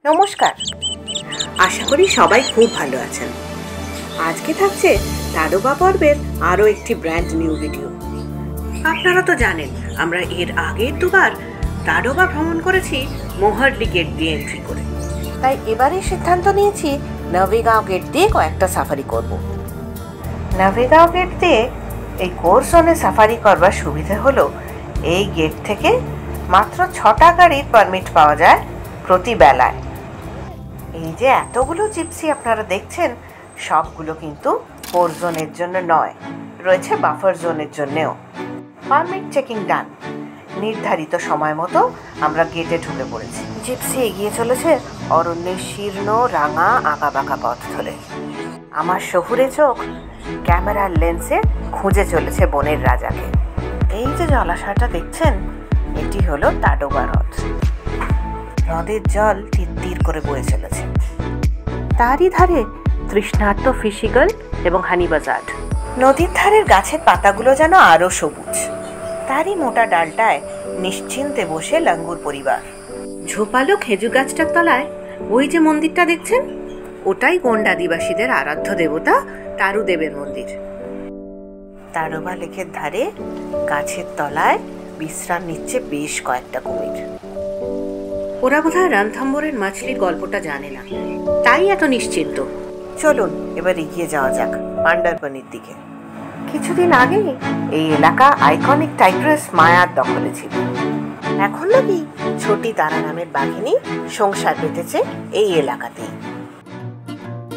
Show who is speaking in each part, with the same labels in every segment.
Speaker 1: নমস্কার, আশা করি সবাই খুব ভালো আছেন। আজকে থাকছে তাডোবা পর্বের আরও একটি ব্র্যান্ড নিউ ভিডিও। আপনারা তো জানেন আমরা এর আগের দুবার তাডোবা ভ্রমণ করেছি মোহারলি গেট দিয়ে এন্ট্রি করে, তাই এবারে সিদ্ধান্ত নিয়েছি নভেগাঁও গেট দিয়ে কয়েকটা সাফারি করব। নভেগাঁও গেট দিয়ে এই কোরসনে সাফারি করবার সুবিধা হলো এই গেট থেকে মাত্র 6টা গাড়ির পারমিট পাওয়া যায় প্রতি বেলায়। এই যে এতগুলো জিপসি আপনারা দেখছেন সবগুলো কিন্তু কোর জোনের জন্য নয়, রয়েছে বাফার জোনের জন্যেও। পারমিট চেকিং ডান, নির্ধারিত সময় মতো আমরা গেটে ঢুকে পড়েছি। জিপসি এগিয়ে চলেছে অরণ্যের শীর্ণ রাঙা আঁকাবাঁকা পথ ধরে। আমার শহুরে চোখ ক্যামেরার লেন্সে খুঁজে চলেছে বনের রাজাকে। এই যে জলাশয়টা দেখছেন এটি হলো তাডোবা হ্রদ। হ্রদের জল তির করে বয়ে চলেছে, তারই ধারে তৃষ্ণার্ত ফিশিগল এবং হানিবাজার্ড। নদীর ধারের গাছের পাতাগুলো যেন আরো সবুজ, তারই মোটা ডালটায় নিশ্চিন্তে বসে লাঙ্গুর পরিবার। ঝোপালো খেজুর গাছটার তলায় ওই যে মন্দিরটা দেখছেন, ওটাই গোন্ড আদিবাসীদের আরাধ্য দেবতা তারুদেবের মন্দির। তাডোবা লেকের ধারে গাছের তলায় বিশ্রাম নিচ্ছে বেশ কয়েকটা কুমির। ওরা বোধহয় রণথম্বরের মাছলির গল্পটা জানে না, তাই এত নিশ্চিন্ত। চলুন এবার এগিয়ে যাওয়া যাক পান্ডারবনির দিকে। কিছুদিন আগেই এই এলাকা আইকনিক টাইগ্রেস মায়ার দখলে ছিল। এখন নাকি ছোটি তারা নামের বাঘিনী সংসার পেতেছে এই এলাকাতেই।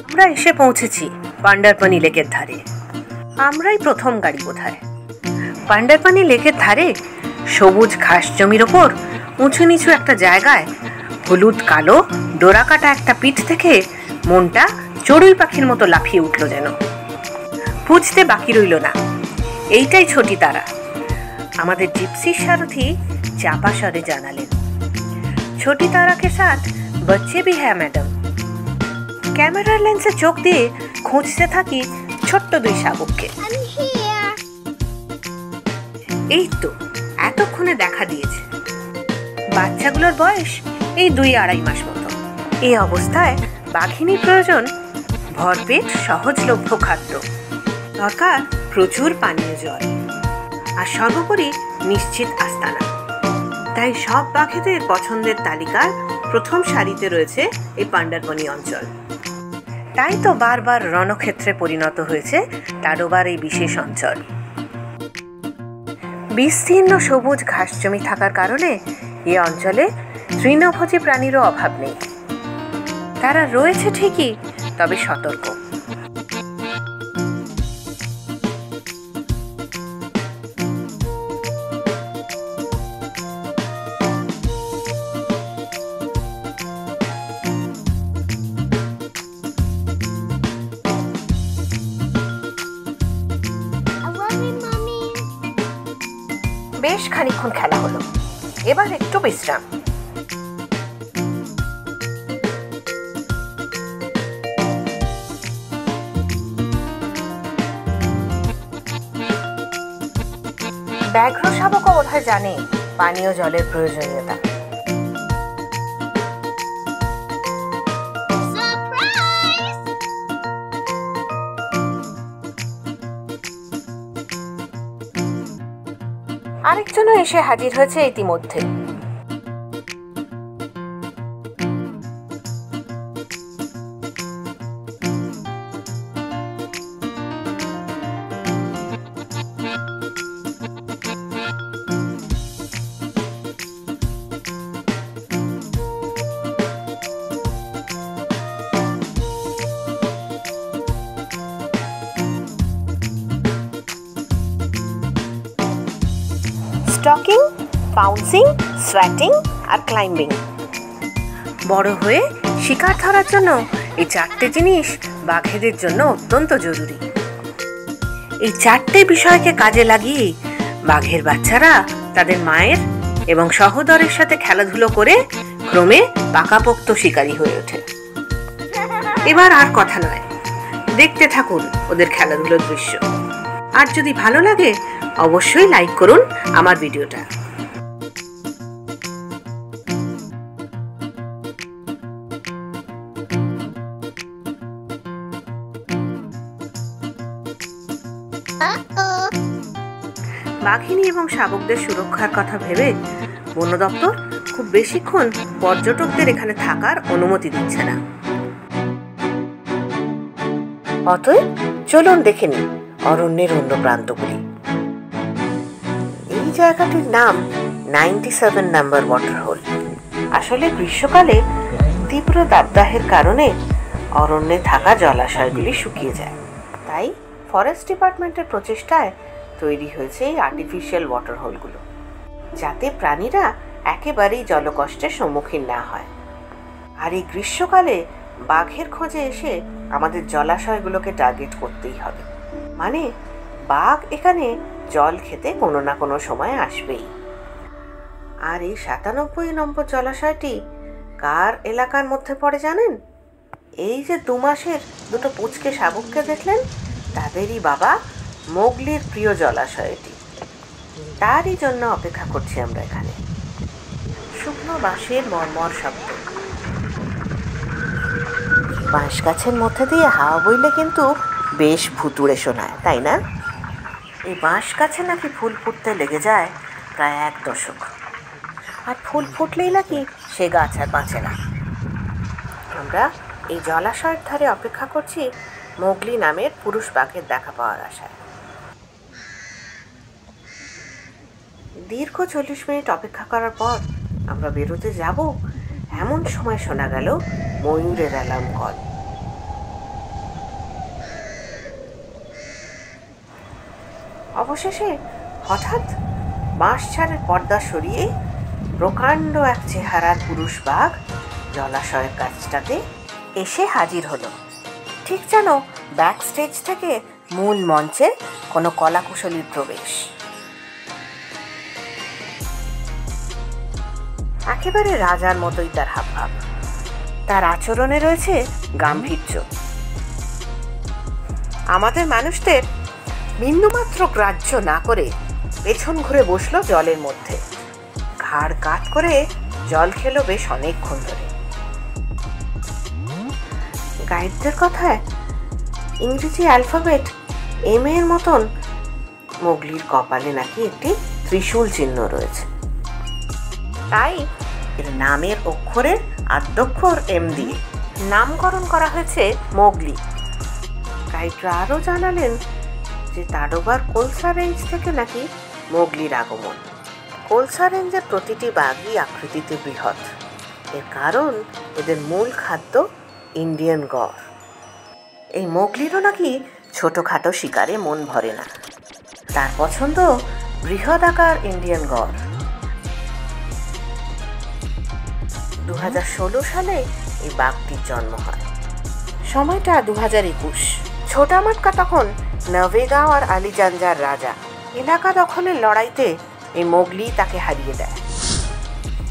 Speaker 1: আমরা এসে পৌঁছেছি পান্ডারবনি লেকের ধারে। আমরাই প্রথম গাড়ি বোধহয়। পান্ডারবনি লেকের ধারে সবুজ ঘাস জমির ওপর উঁচু নিচু একটা জায়গায় হলুদ কালো ডোরাকাটা একটা পিঠ থেকে মনটা চড়ুই পাখির মতো লাফিয়ে উঠল যেন। বুঝতে বাকি রইল না, এইটাই ছোটি তারা। আমাদের জিপসির সারথি চাপা স্বরে জানালেন, ছোটি তারা কে সাথ বচ্চে ভি হ্যাঁ ম্যাডাম। ক্যামেরার লেন্সে চোখ দিয়ে খুঁজতে থাকি ছোট্ট দুই শাবককে। এই তো এতক্ষণে দেখা দিয়েছে। বাচ্চাগুলোর বয়স এই 2-2.5 মাস মতো। এই অবস্থায় বাঘিনীর প্রয়োজন ভরপেট সহজলভ্য খাদ্য, দরকার প্রচুর পানীয় জল, আর সর্বোপরি নিশ্চিত আস্তানা। তাই সব বাঘেদের পছন্দের তালিকার প্রথম সারিতে রয়েছে এই পান্ডারবনি অঞ্চল। তাই তো বারবার রণক্ষেত্রে পরিণত হয়েছে তাডোবার এই বিশেষ অঞ্চল। বিস্তীর্ণ সবুজ ঘাস জমি থাকার কারণে এ অঞ্চলে তৃণভোজী প্রাণীরও অভাব নেই। তারা রয়েছে ঠিকই, তবে সতর্ক। বেশ খানিকক্ষণ খেলা হলো, এবার একটু বিশ্রাম। ব্যাঘ্র শাবকও বোধহয় জানে পানীয় জলের প্রয়োজনীয়তা। আরেকজনও এসে হাজির হয়েছে ইতিমধ্যে। স্টকিং, বাউন্সিং, সোয়াটিং আর ক্লাইম্বিং। বড় হয়ে শিকার ধরার জন্য এই 4টে জিনিস বাঘেদের জন্য অত্যন্ত জরুরি। এই 4টে বিষয়কে কাজে লাগিয়ে বাঘের বাচ্চারা তাদের মায়ের এবং সহোদরের সাথে খেলাধুলো করে ক্রমে পাকাপোক্ত শিকারী হয়ে ওঠে। এবার আর কথা নয়, দেখতে থাকুন ওদের খেলাধুলোর দৃশ্য। আর যদি ভালো লাগে অবশ্যই লাইক করুন আমার ভিডিওটা। বাঘিনী এবং শাবকদের সুরক্ষার কথা ভেবে বন দপ্তর খুব বেশিক্ষণ পর্যটকদের এখানে থাকার অনুমতি দিচ্ছে না। অতএব চলুন দেখে নিই অরণ্যের অন্য প্রান্তগুলি। এই জায়গাটির নাম 97 নাম্বার ওয়াটার হোল। আসলে গ্রীষ্মকালে তীব্র দাবদাহের কারণে অরণ্যে থাকা জলাশয়গুলি শুকিয়ে যায়, তাই ফরেস্ট ডিপার্টমেন্টের প্রচেষ্টায় তৈরি হয়েছে এই আর্টিফিশিয়াল ওয়াটার হোলগুলো, যাতে প্রাণীরা একেবারেই জলকষ্টের সম্মুখীন না হয়। আর এই গ্রীষ্মকালে বাঘের খোঁজে এসে আমাদের জলাশয়গুলোকে টার্গেট করতেই হবে, মানে বাঘ এখানে জল খেতে কোনো না কোনো সময় আসবেই। আর এই 97 নম্বর জলাশয়টি কার এলাকার মধ্যে পড়ে জানেন? এই যে 2 মাসের দুটো পুচকে শাবককে দেখলেন, তাদেরই বাবা মোগলির প্রিয় জলাশয় এটি। তারই জন্য অপেক্ষা করছি আমরা এখানে। শুকনো বাঁশের মর্মর শব্দ, বাঁশ গাছের মধ্যে দিয়ে হাওয়া বইলে কিন্তু বেশ ভুতুড়ে শোনায়, তাই না? এই বাঁশ গাছে নাকি ফুল ফুটতে লেগে যায় প্রায় 1 দশক, আর ফুল ফুটলেই নাকি সে গাছ আর বাঁচে না। আমরা এই জলাশয়ের ধারে অপেক্ষা করছি মোগলি নামের পুরুষ বাঘের দেখা পাওয়ার আশায়। দীর্ঘ 40 মিনিট অপেক্ষা করার পর আমরা বেরোতে যাব, এমন সময় শোনা গেল ময়ূরের অ্যালার্ম কল। অবশেষে হঠাৎ বাঁশঝাড়ের পর্দা সরিয়ে প্রকাণ্ড এক চেহারার পুরুষ বাঘ জলাশয়ের কাছটাতে এসে হাজির হলো, ঠিক যেন ব্যাক স্টেজ থেকে মূল মঞ্চে কোনো কলাকুশলীর প্রবেশ। একেবারে রাজার মতোই তার হাবভাব, তার আচরণে রয়েছে গাম্ভীর্য। আমাদের মানুষদের বিন্দুমাত্র গ্রাহ্য না করে পেছন ঘুরে বসলো জলের মধ্যে, ঘাড় কাট করে জল খেলো বেশ অনেকক্ষণ ধরে। গাইডদের কথায় ইংরেজি অ্যালফাবেট এম এর মতন মোগলির কপালে নাকি একটি ত্রিশূল চিহ্ন রয়েছে, তাই এর নামের অক্ষরের আদ্যক্ষর এম দিয়ে নামকরণ করা হয়েছে মোগলি। গাইডরা আরও জানালেন যে তাডোবার কোলসা রেঞ্জ থেকে নাকি মোগলির আগমন। কোলসা রেঞ্জের প্রতিটি বাঘই আকৃতিতে বৃহৎ, এর কারণ এদের মূল খাদ্য ইন্ডিয়ান গড়। এই মোগলিরও নাকি ছোটোখাটো শিকারে মন ভরে না, তার পছন্দ বৃহদাকার ইন্ডিয়ান গড়। 2016 সালে এই বাঘটির জন্ম হয়। সময়টা 2021। ছোটা মাটকা তখন নভেগাঁও আর আলিজানজার রাজা। এলাকা দখলের লড়াইতে এই মোগলি তাকে হারিয়ে দেয়।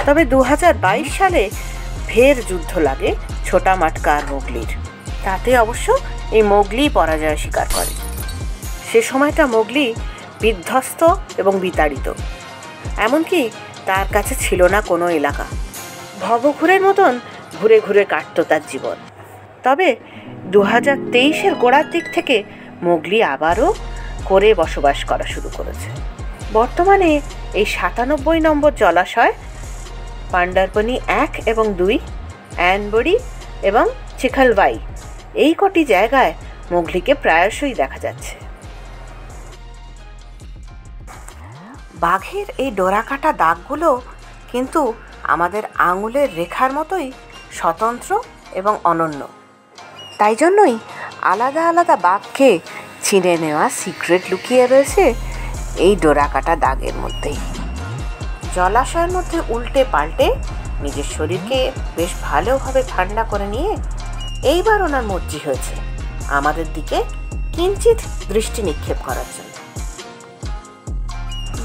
Speaker 1: তবে 2022 সালে ফের যুদ্ধ লাগে ছোটা মাটকা আর মোগলির, তাতে অবশ্য এই মোগলি পরাজয় স্বীকার করে। সে সময়টা মোগলি বিধ্বস্ত এবং বিতাড়িত, এমনকি তার কাছে ছিল না কোনো এলাকা। ভবঘুরের মতন ঘুরে ঘুরে কাটত তার জীবন। তবে 2023-এর গোড়ার দিক থেকে মোগলি আবারও করে বসবাস করা শুরু করেছে। বর্তমানে এই 97 নম্বর জলাশয়, পান্ডারপনি 1 এবং 2, অ্যানবরি এবং চিখলবাই, এই কটি জায়গায় মোগলিকে প্রায়শই দেখা যাচ্ছে। বাঘের এই ডোরাকাটা দাগগুলো কিন্তু আমাদের আঙুলের রেখার মতোই স্বতন্ত্র এবং অনন্য। তাই জন্যই আলাদা আলাদা বাঘকে চিনে নেওয়া সিক্রেট লুকিয়ে রয়েছে এই ডোরাকাটা দাগের মধ্যেই। জলাশয়ের মধ্যে উল্টে পাল্টে নিজের শরীরকে বেশ ভালোভাবে ঠান্ডা করে নিয়ে এইবার ওনার মর্জি হয়েছে আমাদের দিকে কিঞ্চিত দৃষ্টি নিক্ষেপ করার জন্য।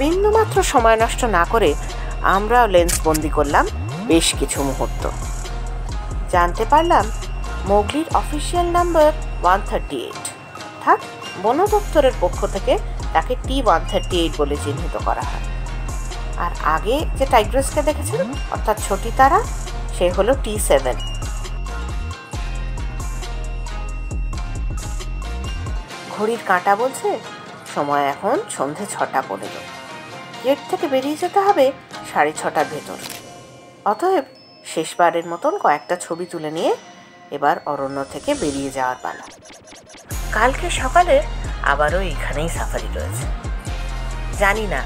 Speaker 1: বিন্দুমাত্র সময় নষ্ট না করে আমরাও লেন্স বন্দি করলাম বেশ কিছু মুহূর্ত। জানতে পারলাম মোগলির অফিসিয়াল নাম্বার 138। থাক, বন দপ্তরের পক্ষ থেকে তাকে T-138 বলে চিহ্নিত করা হয়। আর আগে যে টাইগ্রেসকে দেখেছেন, অর্থাৎ ছোটি তারা, সে হলো T-7। ঘড়ির কাঁটা বলছে সময় এখন সন্ধে 6:15। গেট থেকে বেরিয়ে যেতে হবে 6:30টার ভেতর। অতএব শেষবারের মতন কয়েকটা ছবি তুলে নিয়ে এবার অরণ্য থেকে বেরিয়ে যাওয়ার পালা। কালকে সকালে আবারও এখানেই সাফারি রয়েছে। জানি না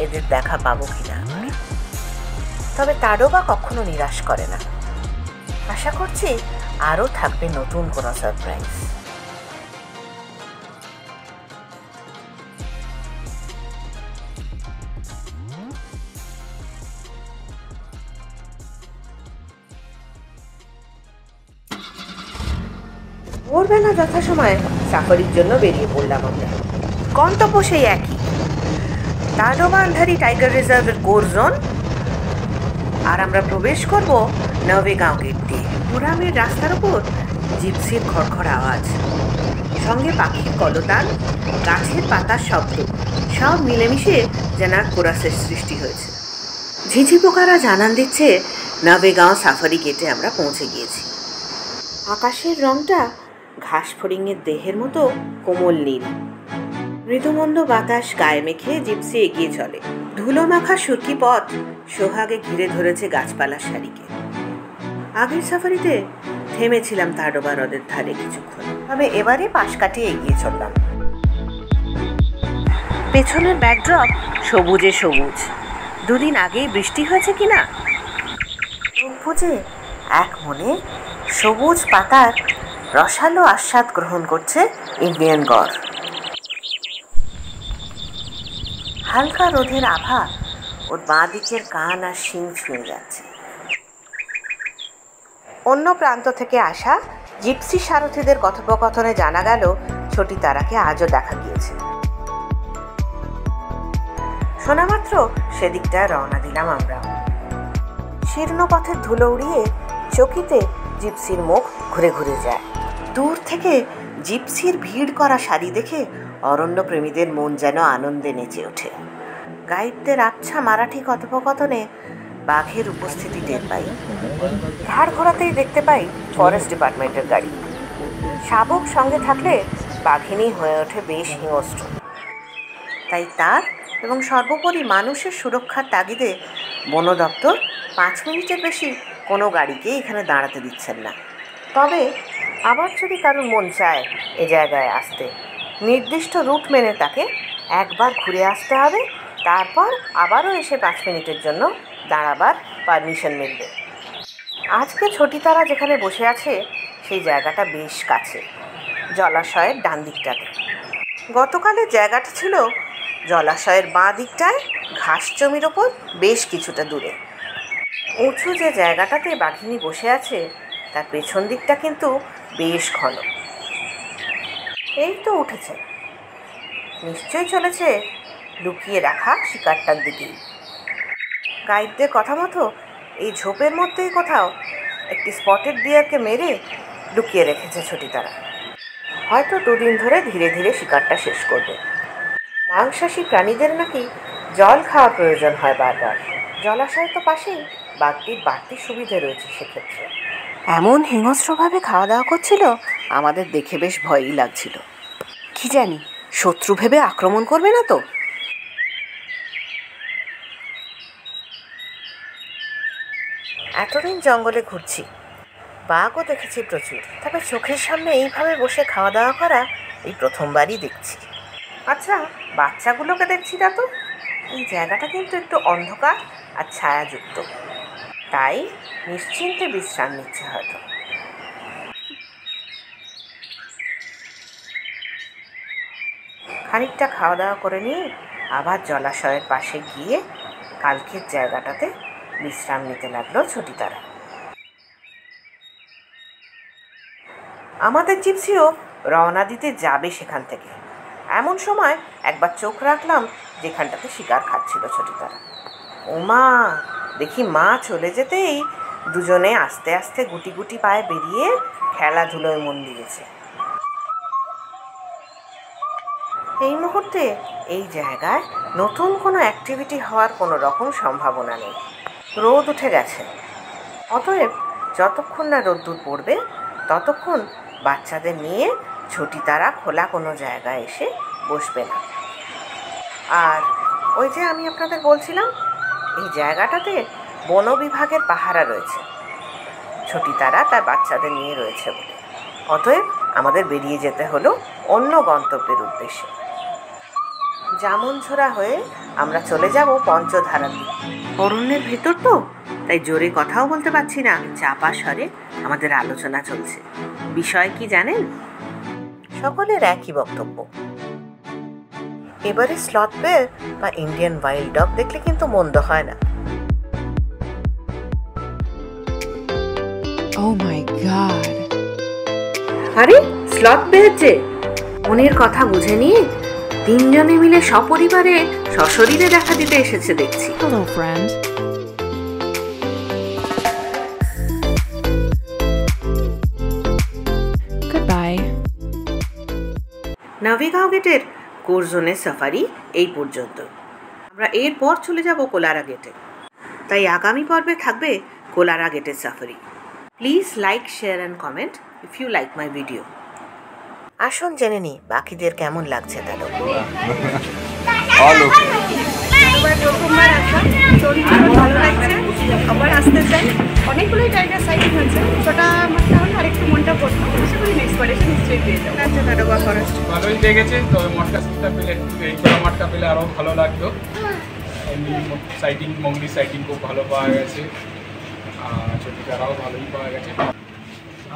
Speaker 1: এদের দেখা পাবো কিনা, তবে তাডোবা কখনো নিরাশ করে না। আশা করছি আরও থাকবে নতুন কোনো সারপ্রাইজ। ভোরবেলা যথাসময়ে সাফারির জন্য বেরিয়ে পড়লাম আমরা। গন্তব্য সেই একই, তাডোবা আন্ধারি টাইগার রিজার্ভের কোর জোন। আর আমরা প্রবেশ করব নভেগাঁও গেট দিয়ে। পুরামের রাস্তার উপর জিপসির খড়খড় আওয়াজ, সঙ্গে পাখির কলতান, গাছের পাতার শব্দ, সব মিলেমিশে যেন এক কোরাসের সৃষ্টি হয়েছে। ঝিঝি পোকারা জানান দিচ্ছে নভেগাঁও সাফারি গেটে আমরা পৌঁছে গিয়েছি। আকাশের রংটা ঘাস ফড়িংয়ের দেহের মতো কোমল নীল। মৃদুমন্দ বাতাস গায়ে মেখে জিপসি এগিয়ে চলে। ধুলো মাখা সুরকি পথ সোহাগে ঘিরে ধরেছে গাছপালার সারিকে। আগের সাফারিতে থেমেছিলাম তাডোবা হ্রদের ধারে কিছুক্ষণ, তবে এবারে পাশ কাটিয়ে এগিয়ে চললাম। পেছনের ব্যাকড্রপ সবুজে সবুজ। দুদিন আগেই বৃষ্টি হয়েছে কিনা চোখ বুঝে এক মনে সবুজ পাতার রসালো আস্বাদ গ্রহণ করছে ইন্ডিয়ান গড়। হালকা রোদের আভা ওর বাঁ দিকের কান আর শিং ছুঁয়ে যাচ্ছে। অন্য প্রান্ত থেকে আসা জিপসি সারথীদের কথোপকথনে জানা গেল ছোটি তারাকে আজও দেখা গিয়েছে। শোনা মাত্র সেদিকটায় রওনা দিলাম আমরা। শীর্ণ পথের ধুলো উড়িয়ে চকিতে জিপসির মুখ ঘুরে ঘুরে যায়। দূর থেকে জিপসির ভিড় করা সারি দেখে অরণ্য প্রেমীদের মন যেন আনন্দে নেচে ওঠে। গাইডদের আবছা মারাঠি কথোপকথনে বাঘের উপস্থিতি টের পাই। ঘাড় ঘোরাতেই দেখতে পাই ফরেস্ট ডিপার্টমেন্টের গাড়ি। শাবক সঙ্গে থাকলে বাঘিনী হয়ে ওঠে বেশ হিংস্র। তাই তার এবং সর্বোপরি মানুষের সুরক্ষার তাগিদে বন দপ্তর 5 মিনিটের বেশি কোনো গাড়িকে এখানে দাঁড়াতে দিচ্ছেন না। তবে আবার যদি কারোর মন চায় এ জায়গায় আসতে, নির্দিষ্ট রুট মেনে তাকে একবার ঘুরে আসতে হবে, তারপর আবারও এসে 5 মিনিটের জন্য দাঁড়াবার পারমিশন মিলবে। আজকে ছোটি তারা যেখানে বসে আছে সেই জায়গাটা বেশ কাছে, জলাশয়ের ডান দিকটাতে। গতকালের জায়গাটা ছিল জলাশয়ের বাঁ দিকটায় ঘাস জমির ওপর বেশ কিছুটা দূরে। উঁচু যে জায়গাটাতে বাঘিনী বসে আছে তার পেছন দিকটা কিন্তু বেশ ঘন। এই তো উঠেছে, নিশ্চয়ই চলেছে লুকিয়ে রাখা শিকারটার দিকেই। গাইডদের কথা মতো এই ঝোপের মধ্যেই কোথাও একটি স্পটেড ডিয়ারকে মেরে লুকিয়ে রেখেছে ছোটি তারা। হয়তো 2 দিন ধরে ধীরে ধীরে শিকারটা শেষ করবে। মাংসাশী প্রাণীদের নাকি জল খাওয়ার প্রয়োজন হয় বারবার। জলাশয় তো পাশেই, বাঘটির বাড়তি সুবিধে রয়েছে সেক্ষেত্রে। এমন হিংস্রভাবে খাওয়া দাওয়া করছিল, আমাদের দেখে বেশ ভয়ই লাগছিল। কি জানি শত্রু ভেবে আক্রমণ করবে না তো? এতদিন জঙ্গলে ঘুরছি, বাঘও দেখেছি প্রচুর, তবে চোখের সামনে এইভাবে বসে খাওয়া দাওয়া করা এই প্রথমবারই দেখছি। আচ্ছা, বাচ্চাগুলোকে দেখছি না তো? এই জায়গাটা কিন্তু একটু অন্ধকার আর ছায়াযুক্ত, তাই নিশ্চিন্তে বিশ্রাম নিচ্ছে হয়তো। খানিকটা খাওয়া দাওয়া করে নিয়ে আবার জলাশয়ের পাশে গিয়ে কালকের জায়গাটাতে বিশ্রাম নিতে লাগলো ছোটি তারা। আমাদের জিপসিও রওনা দিতে যাবে সেখান থেকে। এমন সময় একবার চোখ রাখলাম যেখানটাতে শিকার খাচ্ছিল ছোটি তারা। ওমা, দেখি মা চলে যেতেই দুজনে আস্তে আস্তে গুটি গুটি পায়ে বেরিয়ে খেলাধুলোয় মন দিয়েছে। এই মুহূর্তে এই জায়গায় নতুন কোনো অ্যাক্টিভিটি হওয়ার কোনো রকম সম্ভাবনা নেই। রোদ উঠে গেছে, অতএব যতক্ষণ না রোদ্দুর পড়বে ততক্ষণ বাচ্চাদের নিয়ে ছোটি তারা খোলা কোনো জায়গায় এসে বসবে না। আর ওই যে আমি আপনাদের বলছিলাম, এই জায়গাটাতে বন বিভাগের পাহারা রয়েছে। ছোটি তারা তার বাচ্চাদের নিয়ে রয়েছে বলে। অতএব আমাদের বেরিয়ে যেতে হলো অন্য গন্তব্যের উদ্দেশ্যে। জামুনঝোড়া হয়ে আমরা চলে যাব পঞ্চধারার দিকে। অরণ্যের ভেতর তো, তাই জোরে কথাও বলতে পারছি না। চাপা স্বরে আমাদের আলোচনা চলছে। বিষয় কি জানেন? সকলের একই বক্তব্য। এবারে স্লথ বেয়ার বা ইন্ডিয়ান ওয়াইল্ড ডগ দেখলে কিন্তু মন্দ হয় না।
Speaker 2: Oh my god!
Speaker 1: আরে স্লথ বেয়ার যে! মনের কথা বুঝে নিয়ে তিনজনে মিলে সপরিবারে সশরীরে দেখা দিতে এসেছে দেখছি।
Speaker 2: Hello, friend. Goodbye.
Speaker 1: নভীগাঁও গেটের কোরজোনের সাফারি এই পর্যন্ত। আমরা এরপর চলে যাব কোলারা গেটে। তাই আগামী পর্বে থাকবে কোলারা গেটের safari. Please like, share and comment if you like my video. আসুন জেনে নিই বাকিদের কেমন লাগছে তাহলে।
Speaker 3: প্রথমবার আসা, ভালো লাগছে, আবার আসতে চাই। অনেকগুলোই জায়গার সাইডিং হচ্ছে, ছোটা মাত্রা হলে আরেকটু মনটা পড়তো। আশা করি নেক্সট বার এসে নিশ্চয়ই পেয়ে যাবো। আচ্ছা দাদা ফরেস্ট
Speaker 4: ভালোই লেগেছে, তবে মটকা সিটটা পেলে এই ছোটো মটকা পেলে আরও ভালো লাগতো। এমনি সাইটিং, মঙ্গলি সাইটিং খুব ভালো পাওয়া গেছে, আর ছোটিটারাও ভালোই পাওয়া গেছে।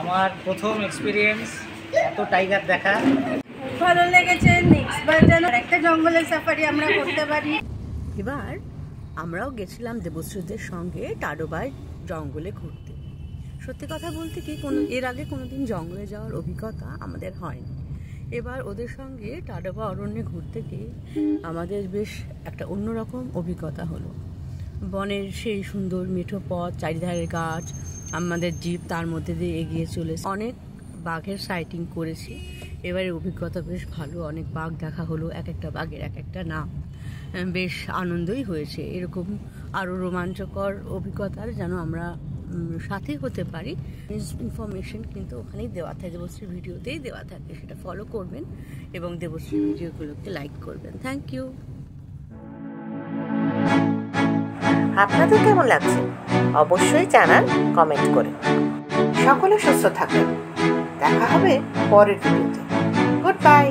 Speaker 5: আমার প্রথম এক্সপিরিয়েন্স এত টাইগার দেখা।
Speaker 3: ভালো লেগেছে। নেক্সট বার যেন একটা জঙ্গলের সাফারি আমরা করতে পারি।
Speaker 6: এবার আমরাও গেছিলাম দেবশ্রীদের সঙ্গে টাডোবায় জঙ্গলে ঘুরতে। সত্যি কথা বলতে কি, এর আগে কোনোদিন জঙ্গলে যাওয়ার অভিজ্ঞতা আমাদের হয়নি। এবার ওদের সঙ্গে টাডোবা অরণ্যে ঘুরতে গিয়ে আমাদের বেশ একটা অন্যরকম অভিজ্ঞতা হলো। বনের সেই সুন্দর মেঠো পথ, চারিধারে গাছ, আমাদের জিপ তার মধ্যে দিয়ে এগিয়ে চলেছে। অনেক বাঘের সাইটিং করেছি। এবারে অভিজ্ঞতা বেশ ভালো, অনেক বাঘ দেখা হলো, এক একটা বাঘের এক একটা নাম। বেশ আনন্দই হয়েছে। এরকম আরও রোমাঞ্চকর অভিজ্ঞতার যেন আমরা সাথে হতে পারি। ইনফরমেশন কিন্তু ওখানেই দেওয়া থাকে, দেবশ্রী ভিডিওতেই দেওয়া থাকে। সেটা ফলো করবেন এবং দেবশ্রী ভিডিওগুলোকে লাইক করবেন। Thank you.
Speaker 1: আপনাদের কেমন লাগছে অবশ্যই জানান কমেন্ট করে। সকলে সুস্থ থাকবেন। দেখা হবে পরের ভিডিওতে। Good bye.